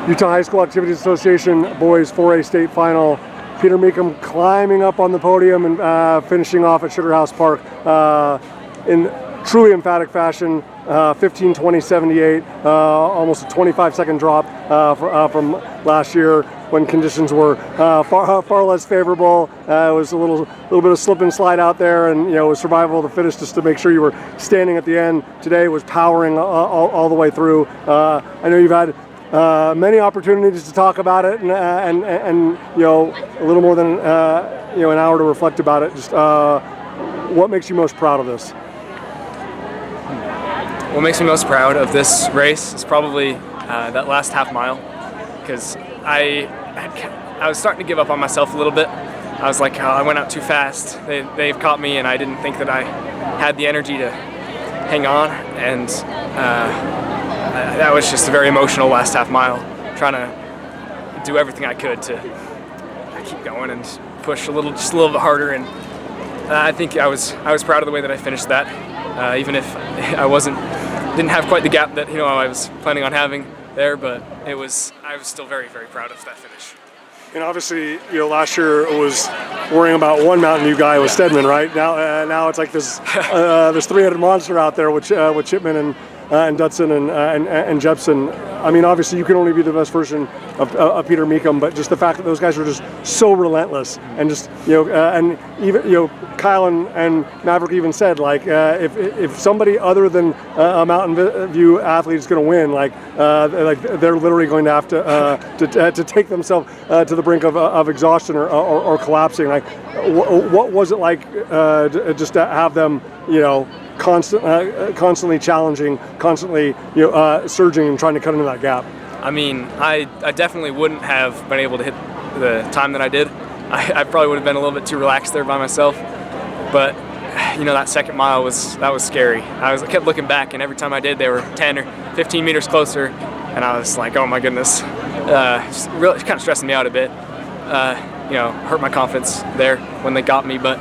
Utah High School Activities Association Boys 4A State Final. Peter Mecham climbing up on the podium and finishing off at Sugar House Park in truly emphatic fashion. 15:20.78, almost a 25-second drop from last year when conditions were far less favorable. It was a little bit of slip and slide out there, and it was survival of the fittest just to make sure you were standing at the end. Today was powering all the way through. I know you've had many opportunities to talk about it, and a little more than an hour to reflect about it. Just what makes you most proud of this? What makes me most proud of this race is probably that last half mile, because I was starting to give up on myself a little bit. I was like, oh, I went out too fast. They've caught me, and I didn't think that I had the energy to hang on, and that was just a very emotional last half mile, trying to do everything I could to keep going and push just a little bit harder. And I think I was proud of the way that I finished that, even if I didn't have quite the gap that I was planning on having there, but I was still very, very proud of that finish. And obviously, last year it was worrying about one Mountain View guy with Stedman, right? Now it's like this three-headed monster out there with Chipman and Dutson and Jepson. I mean, obviously you can only be the best version of Peter Mecham, but just the fact that those guys were just so relentless, and just and even Kyle and Maverick even said, like, if somebody other than a Mountain View athlete is going to win, like they're literally going to have to take themselves to the brink of exhaustion or collapsing. Like, what was it like just to have them constantly challenging, constantly surging and trying to cut into that gap? I mean, I definitely wouldn't have been able to hit the time that I did. I probably would have been a little bit too relaxed there by myself. But that second mile was scary. I kept looking back, and every time I did, they were 10 or 15 meters closer, and I was like, oh my goodness, just really kind of stressing me out a bit. Hurt my confidence there when they got me, but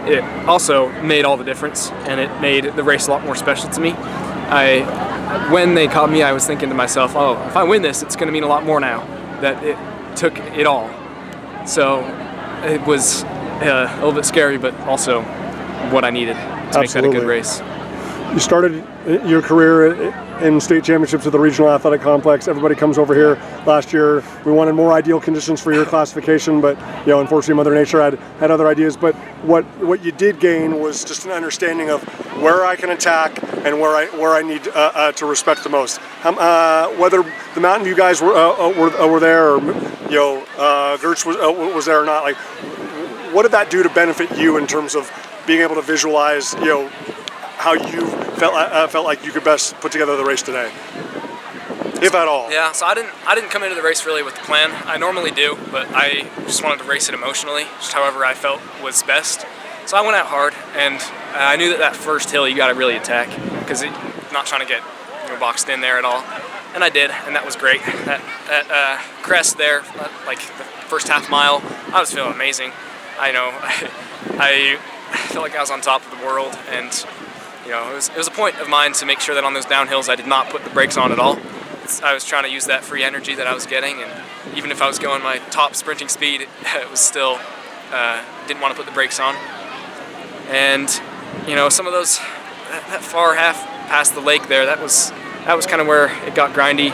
it also made all the difference, and it made the race a lot more special to me. When they caught me, I was thinking to myself, oh, if I win this, it's going to mean a lot more now that it took it all. So it was a little bit scary, but also what I needed to make that a good race. You started your career in state championships at the Regional Athletic Complex. Everybody comes over here. Last year, we wanted more ideal conditions for your classification, but unfortunately, Mother Nature had other ideas. But what you did gain was just an understanding of where I can attack and where I need to respect the most. Whether the Mountain View guys were there, or Gertz was there or not, like, what did that do to benefit you in terms of being able to visualize, how you felt like you could best put together the race today, if at all? Yeah, so I didn't come into the race really with the plan. I normally do, but I just wanted to race it emotionally, just however I felt was best. So I went out hard, and I knew that first hill you got to really attack, because I'm not trying to get boxed in there at all. And I did, and that was great. That crest there, like the first half mile, I was feeling amazing. I felt like I was on top of the world, and it was a point of mine to make sure that on those downhills I did not put the brakes on at all. I was trying to use that free energy that I was getting, and even if I was going my top sprinting speed, it was still didn't want to put the brakes on. And some of those, that far half past the lake there, that was kind of where it got grindy,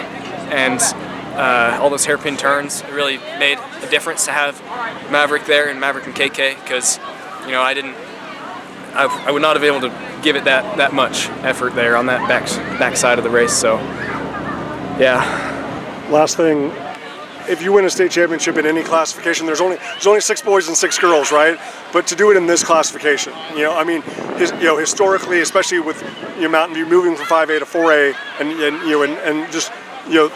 and all those hairpin turns, it really made a difference to have Maverick there, and Maverick and KK, because I would not have been able to give it that much effort there on that back side of the race. So yeah. Last thing, if you win a state championship in any classification, there's only 6 boys and 6 girls, right? But to do it in this classification, historically, especially with Mountain View moving from 5A to 4A, and just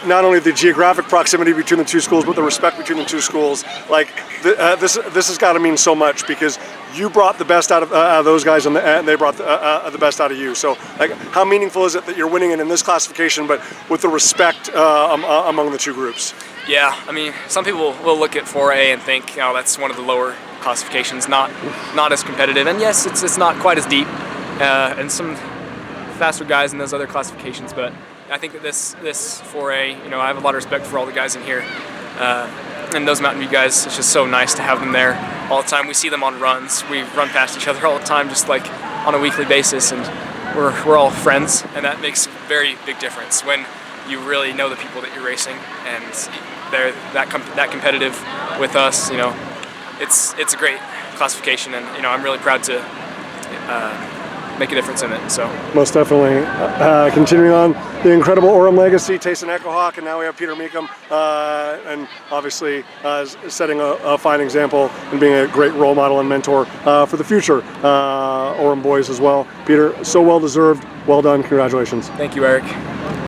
not only the geographic proximity between the two schools, but the respect between the two schools. Like, this has got to mean so much, because you brought the best out of those guys, and they brought the best out of you. So, like, how meaningful is it that you're winning it in this classification, but with the respect among the two groups? Yeah, I mean, some people will look at 4A and think, that's one of the lower classifications, not as competitive. And yes, it's not quite as deep, and some faster guys in those other classifications, but I think that this 4A, you know, I have a lot of respect for all the guys in here. And those Mountain View guys, it's just so nice to have them there all the time. We see them on runs. We run past each other all the time, just like on a weekly basis, and we're all friends, and that makes a very big difference when you really know the people that you're racing, and they're that competitive with us. You know, it's a great classification, and you know, I'm really proud to make a difference in it. So most definitely. Continuing on the incredible Orem legacy, Tayson Echohawk, and now we have Peter Mecham, and obviously setting a fine example and being a great role model and mentor for the future Orem boys as well. Peter, so well deserved. Well done. Congratulations. thank you, Eric.